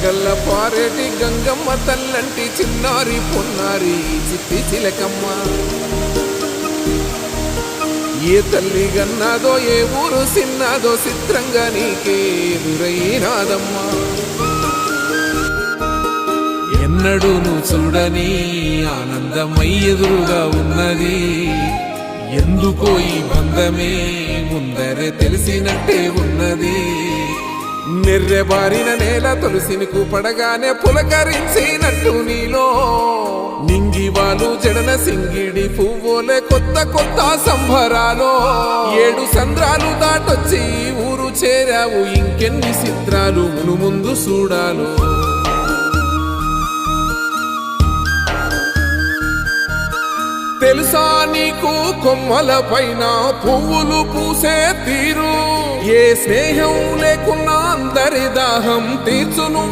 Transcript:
గల్ల పారేటి గంగమ్మ తల్లంటి చిన్నారి పొన్నారి చిట్టి చిలకమ్మ. ఏ తల్లి గన్నాదో ఏ ఊరు సిన్నాదో చిత్రంగా నీకే ఎదురైనాదమ్మా. ఎన్నడూను చూడని ఆనందమై ఎదురుగా ఉన్నది. ఎందుకో ఈ బంధమే ముందరే తెలిసినట్టే ఉన్నది. నెర్రెబారిన నేల తులసిని పడగానే పులకరించినట్టు నీలో నింగివాలు జడన సింగిడి పువ్వులే కొత్త కొత్త సంబరాలో. 7 సంద్రాలు దాటొచ్చి ఊరు చేరావు, ఇంకెన్ని చిత్రాలు మును ముందు చూడాలో. తెలుసా నీకు కొమ్మల పైన పువ్వులు పూసే తీరు, ఏ స్నేహం లేకున్నా అందరి దాహం తీర్చును.